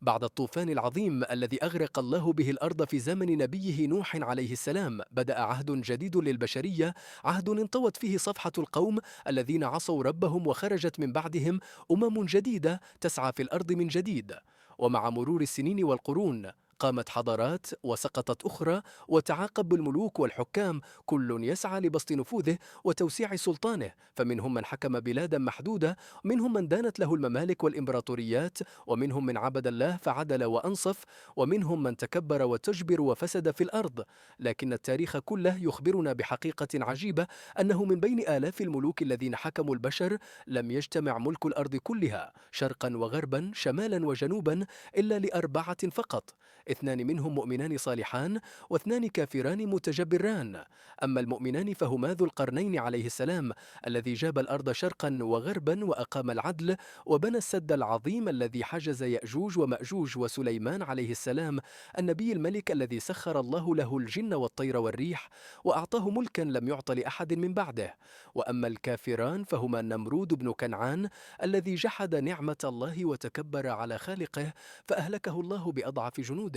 بعد الطوفان العظيم الذي أغرق الله به الأرض في زمن نبيه نوح عليه السلام، بدأ عهد جديد للبشرية، عهد انطوت فيه صفحة القوم الذين عصوا ربهم، وخرجت من بعدهم جديدة تسعى في الأرض من جديد. ومع مرور السنين والقرون قامت حضارات وسقطت أخرى، وتعاقب الملوك والحكام، كل يسعى لبسط نفوذه وتوسيع سلطانه، فمنهم من حكم بلادا محدودة، منهم من دانت له الممالك والإمبراطوريات، ومنهم من عبد الله فعدل وأنصف، ومنهم من تكبر وتجبر وفسد في الأرض. لكن التاريخ كله يخبرنا بحقيقة عجيبة، أنه من بين آلاف الملوك الذين حكموا البشر لم يجتمع ملك الأرض كلها شرقا وغربا شمالا وجنوبا إلا لأربعة فقط، اثنان منهم مؤمنان صالحان، واثنان كافران متجبران. أما المؤمنان فهما ذو القرنين عليه السلام، الذي جاب الأرض شرقا وغربا وأقام العدل، وبنى السد العظيم الذي حجز يأجوج ومأجوج، وسليمان عليه السلام النبي الملك الذي سخر الله له الجن والطير والريح، وأعطاه ملكا لم يعط لأحد من بعده. وأما الكافران فهما نمرود بن كنعان، الذي جحد نعمة الله وتكبر على خالقه، فأهلكه الله بأضعف جنوده.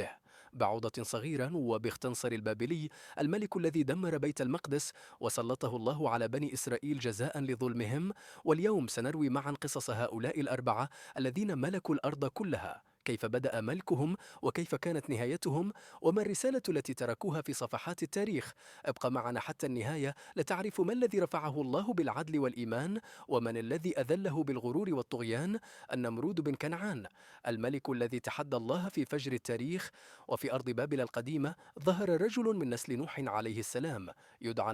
بعوضة صغيرة وبختنصر البابلي، الملك الذي دمر بيت المقدس وسلطه الله على بني إسرائيل جزاء لظلمهم. واليوم سنروي معا قصص هؤلاء الأربعة الذين ملكوا الأرض كلها، كيف بدأ ملكهم، وكيف كانت نهايتهم، وما الرسالة التي تركوها في صفحات التاريخ. ابق معنا حتى النهاية لتعرف ما الذي رفعه الله بالعدل والإيمان، ومن الذي أذله بالغرور والطغيان. النمرود بن كنعان، الملك الذي تحدى الله في فجر التاريخ. وفي أرض بابل القديمة ظهر رجل من نسل نوح عليه السلام، يدعى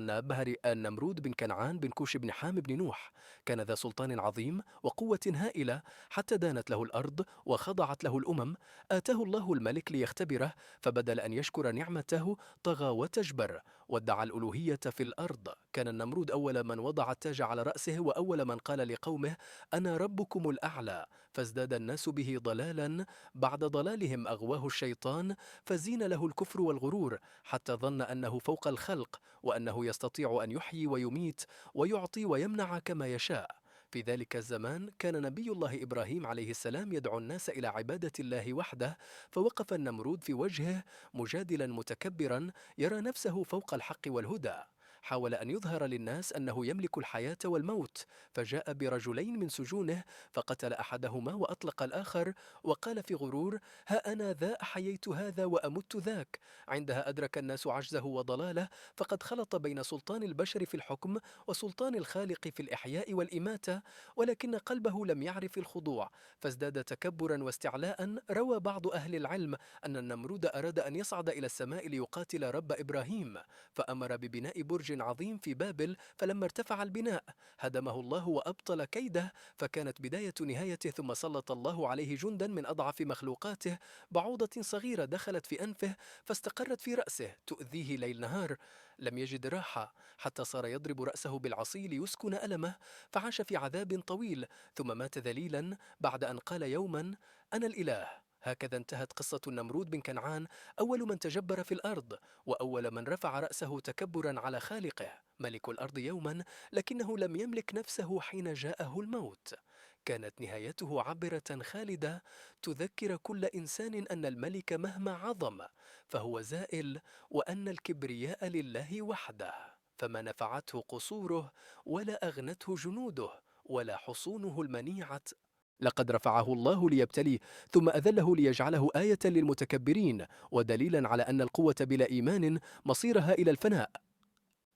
النمرود بن كنعان بن كوش بن حام بن نوح. كان ذا سلطان عظيم وقوة هائلة، حتى دانت له الأرض وخضعت له الأمم. آتاه الله الملك ليختبره، فبدل أن يشكر نعمته طغى وتجبر، وادعى الألوهية في الأرض. كان النمرود أول من وضع التاج على رأسه، وأول من قال لقومه: أنا ربكم الأعلى. فازداد الناس به ضلالا، بعد ضلالهم أغواه الشيطان، فزين له الكفر والغرور، حتى ظن أنه فوق الخلق، وأنه يستطيع أن يحيي ويميت ويعطي ويمنع كما يشاء. في ذلك الزمان كان نبي الله إبراهيم عليه السلام يدعو الناس إلى عبادة الله وحده، فوقف النمرود في وجهه مجادلا متكبرا، يرى نفسه فوق الحق والهدى. حاول أن يظهر للناس أنه يملك الحياة والموت، فجاء برجلين من سجونه، فقتل أحدهما وأطلق الآخر، وقال في غرور: ها أنا ذا أحييت هذا وأمت ذاك. عندها أدرك الناس عجزه وضلاله، فقد خلط بين سلطان البشر في الحكم وسلطان الخالق في الإحياء والإماتة، ولكن قلبه لم يعرف الخضوع، فازداد تكبرا واستعلاء. روى بعض أهل العلم أن النمرود أراد أن يصعد إلى السماء ليقاتل رب إبراهيم، فأمر ببناء برج عظيم في بابل، فلما ارتفع البناء هدمه الله وأبطل كيده، فكانت بداية نهايته. ثم سلط الله عليه جندا من أضعف مخلوقاته، بعوضة صغيرة دخلت في أنفه فاستقرت في رأسه تؤذيه ليل نهار. لم يجد راحة، حتى صار يضرب رأسه بالعصي ليسكن ألمه، فعاش في عذاب طويل، ثم مات ذليلا بعد أن قال يوما: أنا الإله. هكذا انتهت قصة النمرود بن كنعان، أول من تجبر في الأرض، وأول من رفع رأسه تكبرا على خالقه، ملك الأرض يوما، لكنه لم يملك نفسه حين جاءه الموت. كانت نهايته عبرة خالدة، تذكر كل إنسان أن الملك مهما عظم فهو زائل، وأن الكبرياء لله وحده، فما نفعته قصوره، ولا أغنته جنوده، ولا حصونه المنيعة. لقد رفعه الله ليبتليه، ثم أذله ليجعله آية للمتكبرين، ودليلا على أن القوة بلا إيمان مصيرها إلى الفناء.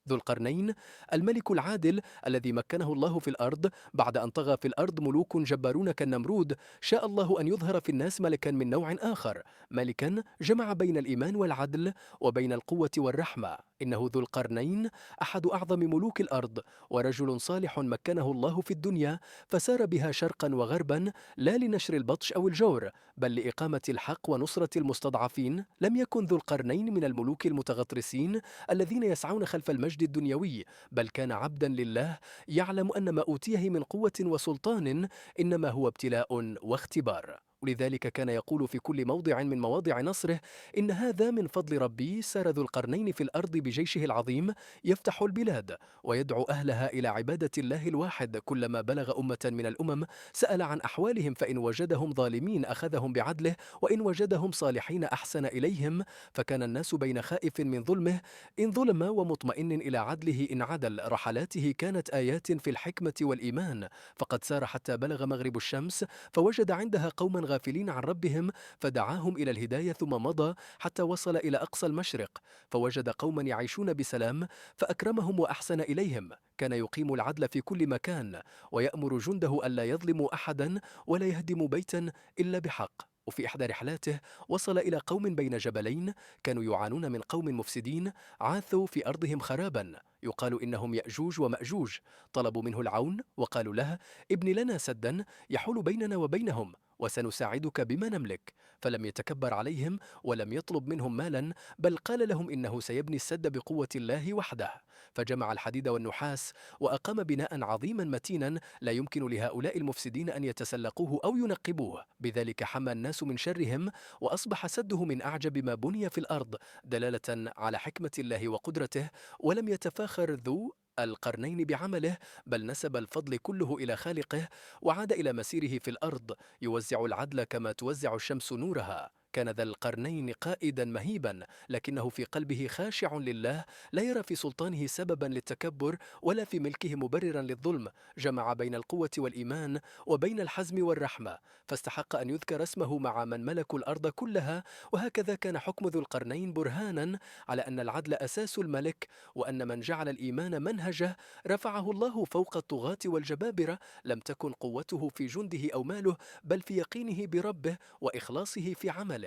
ذو القرنين، الملك العادل الذي مكنه الله في الأرض بعد أن طغى في الأرض ملوك جبارون كالنمرود، شاء الله أن يظهر في الناس ملكا من نوع آخر، ملكا جمع بين الإيمان والعدل وبين القوة والرحمة. إنه ذو القرنين أحد أعظم ملوك الأرض، ورجل صالح مكنه الله في الدنيا فسار بها شرقا وغربا، لا لنشر البطش أو الجور، بل لإقامة الحق ونصرة المستضعفين. لم يكن ذو القرنين من الملوك المتغطرسين الذين يسعون خلف المجد الدنيوي، بل كان عبدا لله، يعلم أن ما أوتيه من قوة وسلطان إنما هو ابتلاء واختبار. ولذلك كان يقول في كل موضع من مواضع نصره: إن هذا من فضل ربي، سار ذو القرنين في الأرض بجيشه العظيم يفتح البلاد ويدعو أهلها إلى عبادة الله الواحد. كلما بلغ أمة من الأمم سأل عن أحوالهم، فإن وجدهم ظالمين أخذهم بعدله، وإن وجدهم صالحين أحسن إليهم. فكان الناس بين خائف من ظلمه إن ظلم ومطمئن إلى عدله إن عدل. رحلاته كانت آيات في الحكمة والإيمان، فقد سار حتى بلغ مغرب الشمس فوجد عندها قوما غافلين عن ربهم فدعاهم إلى الهداية، ثم مضى حتى وصل إلى أقصى المشرق فوجد قوما يعيشون بسلام فأكرمهم وأحسن إليهم. كان يقيم العدل في كل مكان ويأمر جنده ألا يظلموا أحدا ولا يهدموا بيتا إلا بحق. وفي إحدى رحلاته وصل إلى قوم بين جبلين كانوا يعانون من قوم مفسدين عاثوا في أرضهم خرابا يقال إنهم يأجوج ومأجوج. طلبوا منه العون وقالوا له: ابن لنا سدا يحول بيننا وبينهم وسنساعدك بما نملك. فلم يتكبر عليهم ولم يطلب منهم مالا، بل قال لهم إنه سيبني السد بقوة الله وحده. فجمع الحديد والنحاس وأقام بناء عظيما متينا لا يمكن لهؤلاء المفسدين أن يتسلقوه أو ينقبوه. بذلك حمى الناس من شرهم، وأصبح سده من أعجب ما بني في الأرض، دلالة على حكمة الله وقدرته. ولم يتفاخر ذو القرنين بعمله، بل نسب الفضل كله إلى خالقه، وعاد إلى مسيره في الأرض يوزع العدل كما توزع الشمس نورها. كان ذا القرنين قائدا مهيبا، لكنه في قلبه خاشع لله، لا يرى في سلطانه سببا للتكبر ولا في ملكه مبررا للظلم. جمع بين القوة والإيمان وبين الحزم والرحمة، فاستحق أن يذكر اسمه مع من ملكوا الأرض كلها. وهكذا كان حكم ذو القرنين برهانا على أن العدل أساس الملك، وأن من جعل الإيمان منهجه رفعه الله فوق الطغاة والجبابرة. لم تكن قوته في جنده أو ماله، بل في يقينه بربه وإخلاصه في عمله.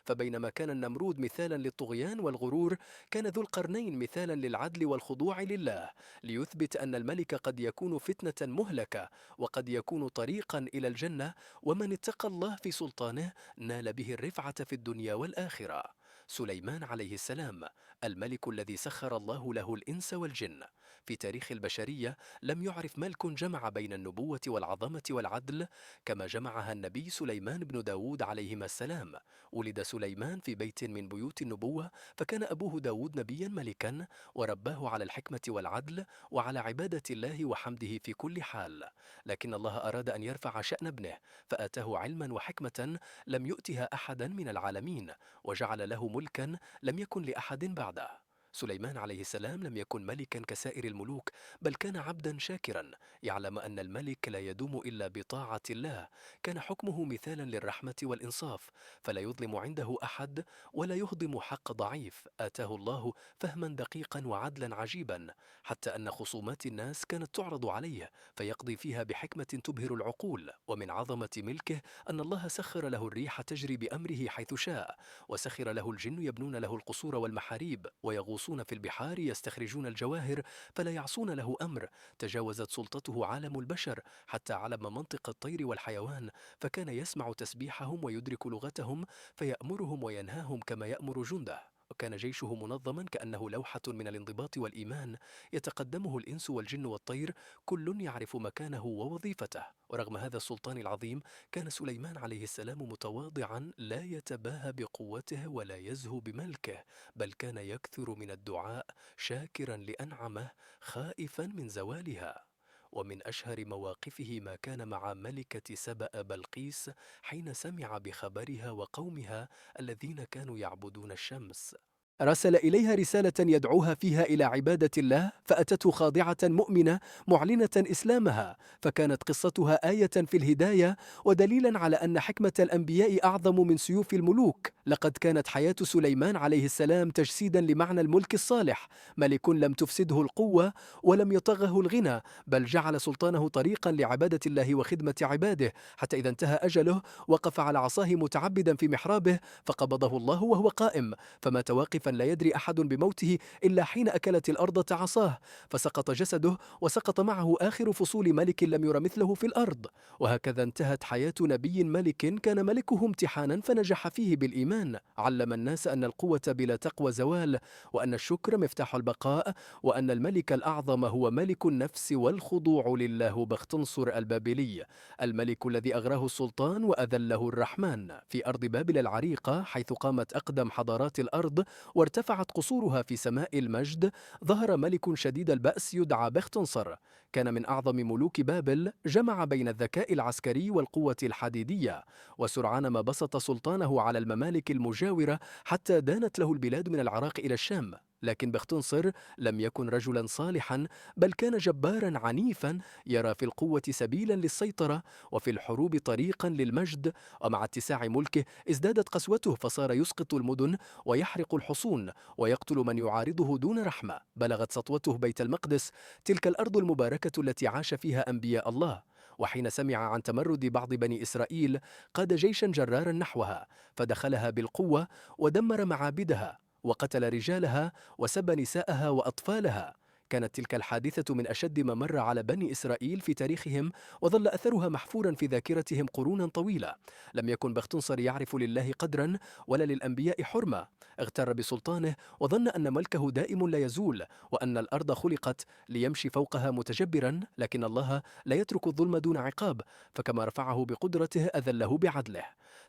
فبينما كان النمرود مثالا للطغيان والغرور، كان ذو القرنين مثالا للعدل والخضوع لله، ليثبت أن الملك قد يكون فتنة مهلكة وقد يكون طريقا إلى الجنة، ومن اتقى الله في سلطانه نال به الرفعة في الدنيا والآخرة. سليمان عليه السلام، الملك الذي سخر الله له الإنس والجن. في تاريخ البشرية لم يعرف ملك جمع بين النبوة والعظمة والعدل كما جمعها النبي سليمان بن داود عليهما السلام. ولد سليمان في بيت من بيوت النبوة، فكان أبوه داود نبيا ملكا، ورباه على الحكمة والعدل وعلى عبادة الله وحمده في كل حال. لكن الله أراد أن يرفع شأن ابنه، فآتاه علما وحكمة لم يؤتها أحدا من العالمين، وجعل له ملكا لم يكن لأحد بعده. سليمان عليه السلام لم يكن ملكا كسائر الملوك، بل كان عبدا شاكرا يعلم أن الملك لا يدوم إلا بطاعة الله. كان حكمه مثالا للرحمة والإنصاف، فلا يظلم عنده أحد ولا يهضم حق ضعيف. آتاه الله فهما دقيقا وعدلا عجيبا، حتى أن خصومات الناس كانت تعرض عليه فيقضي فيها بحكمة تبهر العقول. ومن عظمة ملكه أن الله سخر له الريح تجري بأمره حيث شاء، وسخر له الجن يبنون له القصور والمحاريب، ويغوصون في البحار يستخرجون الجواهر فلا يعصون له أمر. تجاوزت سلطته عالم البشر حتى علم منطق الطير والحيوان، فكان يسمع تسبيحهم ويدرك لغتهم، فيأمرهم وينهاهم كما يأمر جنده. وكان جيشه منظما كأنه لوحة من الانضباط والإيمان، يتقدمه الإنس والجن والطير، كل يعرف مكانه ووظيفته. ورغم هذا السلطان العظيم كان سليمان عليه السلام متواضعا، لا يتباهى بقوته ولا يزهو بملكه، بل كان يكثر من الدعاء شاكرا لأنعمه خائفا من زوالها. ومن أشهر مواقفه ما كان مع ملكة سبأ بلقيس حين سمع بخبرها وقومها الذين كانوا يعبدون الشمس. أرسل إليها رسالة يدعوها فيها إلى عبادة الله، فأتته خاضعة مؤمنة معلنة إسلامها، فكانت قصتها آية في الهداية ودليلا على أن حكمة الأنبياء أعظم من سيوف الملوك. لقد كانت حياة سليمان عليه السلام تجسيدا لمعنى الملك الصالح، ملك لم تفسده القوة ولم يطغه الغنى، بل جعل سلطانه طريقا لعبادة الله وخدمة عباده، حتى إذا انتهى أجله وقف على عصاه متعبدا في محرابه فقبضه الله وهو قائم، فمات واقفا لا يدري أحد بموته إلا حين أكلت الأرض عصاه، فسقط جسده وسقط معه آخر فصول ملك لم ير مثله في الأرض. وهكذا انتهت حياة نبي ملك كان ملكه امتحانا فنجح فيه بالإيمان. الإيمان، علم الناس أن القوة بلا تقوى زوال، وأن الشكر مفتاح البقاء، وأن الملك الأعظم هو ملك النفس والخضوع لله. بختنصر البابلي، الملك الذي أغراه السلطان وأذله الرحمن. في أرض بابل العريقة، حيث قامت أقدم حضارات الأرض وارتفعت قصورها في سماء المجد، ظهر ملك شديد البأس يدعى بختنصر. كان من أعظم ملوك بابل، جمع بين الذكاء العسكري والقوة الحديدية، وسرعان ما بسط سلطانه على الممالك المجاورة حتى دانت له البلاد من العراق إلى الشام. لكن بختنصر لم يكن رجلا صالحا، بل كان جبارا عنيفا يرى في القوة سبيلا للسيطرة وفي الحروب طريقا للمجد. ومع اتساع ملكه ازدادت قسوته، فصار يسقط المدن ويحرق الحصون ويقتل من يعارضه دون رحمة. بلغت سطوته بيت المقدس، تلك الأرض المباركة التي عاش فيها أنبياء الله. وحين سمع عن تمرد بعض بني إسرائيل قاد جيشا جرارا نحوها، فدخلها بالقوة ودمر معابدها وقتل رجالها وسب نساءها وأطفالها. كانت تلك الحادثة من أشد ما مر على بني إسرائيل في تاريخهم، وظل أثرها محفورا في ذاكرتهم قرونا طويلة. لم يكن بختنصر يعرف لله قدرا ولا للأنبياء حرمة. اغتر بسلطانه وظن أن ملكه دائم لا يزول، وأن الأرض خلقت ليمشي فوقها متجبرا. لكن الله لا يترك الظلم دون عقاب، فكما رفعه بقدرته أذله بعدله.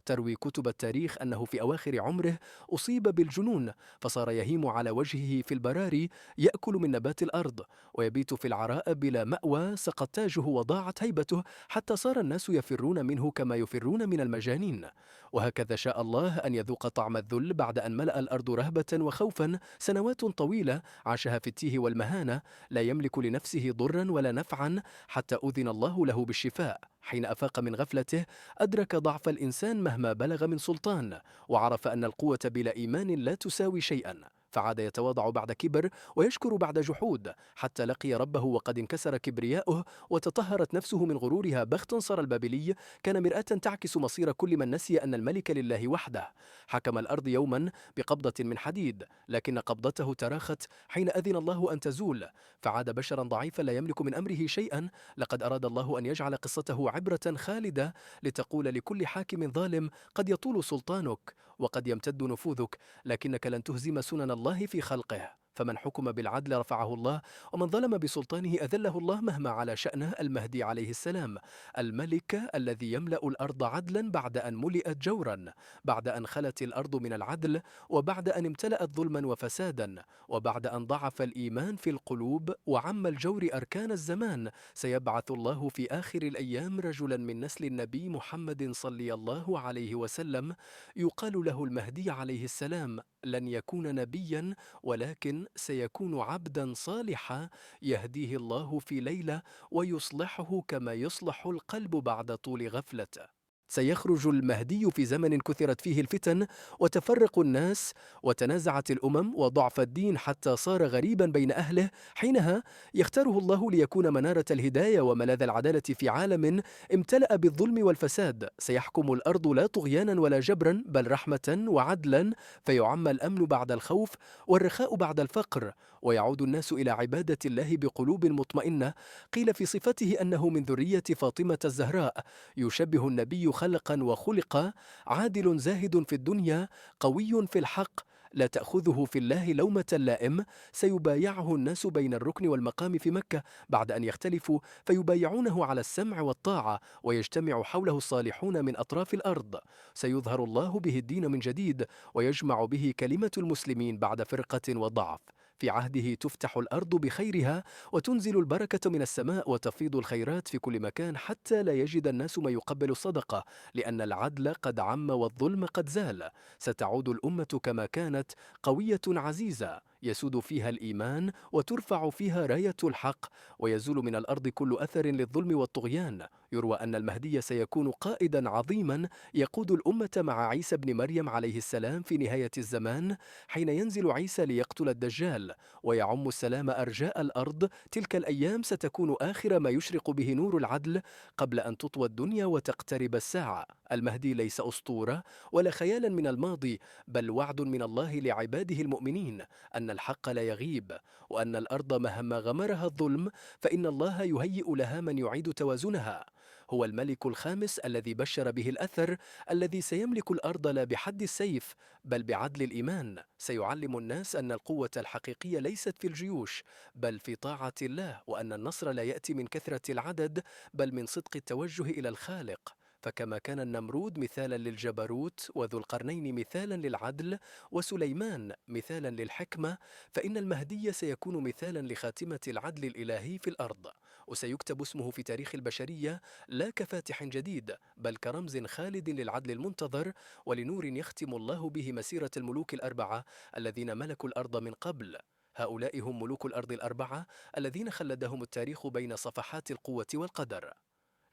تروي كتب التاريخ أنه في أواخر عمره أصيب بالجنون، فصار يهيم على وجهه في البراري، يأكل من نبات الأرض ويبيت في العراء بلا مأوى. سقط تاجه وضاعت هيبته، حتى صار الناس يفرون منه كما يفرون من المجانين. وهكذا شاء الله أن يذوق طعم الذل بعد أن ملأ الأرض رهبة وخوفا. سنوات طويلة عاشها في التيه والمهانة، لا يملك لنفسه ضرا ولا نفعا، حتى أذن الله له بالشفاء. حين أفاق من غفلته أدرك ضعف الإنسان مهما بلغ من سلطان، وعرف أن القوة بلا إيمان لا تساوي شيئا، فعاد يتواضع بعد كبر ويشكر بعد جحود، حتى لقي ربه وقد انكسر كبرياؤه وتطهرت نفسه من غرورها. بختنصر البابلي كان مرآة تعكس مصير كل من نسي أن الملك لله وحده. حكم الأرض يوما بقبضة من حديد، لكن قبضته تراخت حين أذن الله أن تزول، فعاد بشرا ضعيفا لا يملك من أمره شيئا. لقد أراد الله أن يجعل قصته عبرة خالدة، لتقول لكل حاكم ظالم: قد يطول سلطانك وقد يمتد نفوذك، لكنك لن تهزم سنن الله في خلقه. فمن حكم بالعدل رفعه الله، ومن ظلم بسلطانه أذله الله مهما على شأنه. المهدي عليه السلام، الملك الذي يملأ الأرض عدلا بعد أن ملئت جورا، بعد أن خلت الأرض من العدل، وبعد أن امتلأت ظلما وفسادا، وبعد أن ضعف الإيمان في القلوب وعم الجور أركان الزمان. سيبعث الله في آخر الأيام رجلا من نسل النبي محمد صلى الله عليه وسلم، يقال له المهدي عليه السلام. لن يكون نبيا، ولكن سيكون عبدا صالحا يهديه الله في ليلة ويصلحه كما يصلح القلب بعد طول غفلته. سيخرج المهدي في زمن كثرت فيه الفتن وتفرق الناس وتنازعت الأمم وضعف الدين حتى صار غريبا بين أهله. حينها يختاره الله ليكون منارة الهداية وملاذ العدالة في عالم امتلأ بالظلم والفساد. سيحكم الأرض لا طغيانا ولا جبرا، بل رحمة وعدلا، فيعم الأمن بعد الخوف والرخاء بعد الفقر، ويعود الناس إلى عبادة الله بقلوب مطمئنة. قيل في صفته أنه من ذرية فاطمة الزهراء، يشبه النبي خلقا وخلقا، عادل زاهد في الدنيا، قوي في الحق، لا تأخذه في الله لومة لائم. سيبايعه الناس بين الركن والمقام في مكة بعد أن يختلفوا، فيبايعونه على السمع والطاعة، ويجتمع حوله الصالحون من أطراف الأرض. سيظهر الله به الدين من جديد، ويجمع به كلمة المسلمين بعد فرقة وضعف. في عهده تفتح الأرض بخيرها، وتنزل البركة من السماء، وتفيض الخيرات في كل مكان، حتى لا يجد الناس ما يقبل الصدقة، لأن العدل قد عم والظلم قد زال. ستعود الأمة كما كانت، قوية عزيزة، يسود فيها الإيمان وترفع فيها راية الحق، ويزول من الأرض كل أثر للظلم والطغيان. يروى أن المهدي سيكون قائدا عظيما يقود الأمة مع عيسى بن مريم عليه السلام في نهاية الزمان، حين ينزل عيسى ليقتل الدجال ويعم السلام أرجاء الأرض. تلك الأيام ستكون آخر ما يشرق به نور العدل قبل أن تطوى الدنيا وتقترب الساعة. المهدي ليس أسطورة ولا خيالا من الماضي، بل وعد من الله لعباده المؤمنين أن الحق لا يغيب، وأن الأرض مهما غمرها الظلم فإن الله يهيئ لها من يعيد توازنها. هو الملك الخامس الذي بشر به الأثر، الذي سيملك الأرض لا بحد السيف بل بعدل الإيمان. سيعلم الناس أن القوة الحقيقية ليست في الجيوش بل في طاعة الله، وأن النصر لا يأتي من كثرة العدد بل من صدق التوجه إلى الخالق. فكما كان النمرود مثالا للجبروت، وذو القرنين مثالا للعدل، وسليمان مثالا للحكمة، فإن المهدي سيكون مثالا لخاتمة العدل الإلهي في الأرض، وسيكتب اسمه في تاريخ البشرية لا كفاتح جديد بل كرمز خالد للعدل المنتظر، ولنور يختم الله به مسيرة الملوك الأربعة الذين ملكوا الأرض من قبل. هؤلاء هم ملوك الأرض الأربعة الذين خلدهم التاريخ بين صفحات القوة والقدر.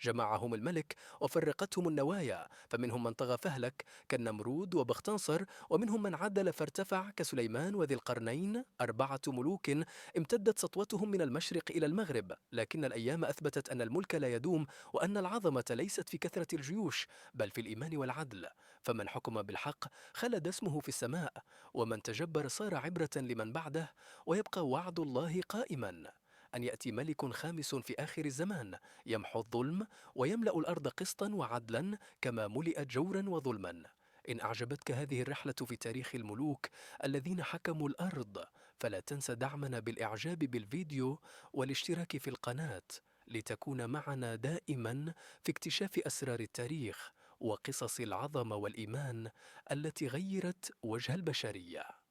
جمعهم الملك وفرقتهم النوايا، فمنهم من طغى فهلك كالنمرود وبختنصر، ومنهم من عدل فارتفع كسليمان وذي القرنين. 4 ملوك امتدت سطوتهم من المشرق إلى المغرب، لكن الأيام أثبتت أن الملك لا يدوم، وأن العظمة ليست في كثرة الجيوش بل في الإيمان والعدل. فمن حكم بالحق خلد اسمه في السماء، ومن تجبر صار عبرة لمن بعده، ويبقى وعد الله قائما أن يأتي ملك خامس في آخر الزمان يمحو الظلم ويملأ الأرض قسطا وعدلا كما ملئت جورا وظلما. إن أعجبتك هذه الرحلة في تاريخ الملوك الذين حكموا الأرض، فلا تنسى دعمنا بالإعجاب بالفيديو والاشتراك في القناة، لتكون معنا دائما في اكتشاف أسرار التاريخ وقصص العظمة والإيمان التي غيرت وجه البشرية.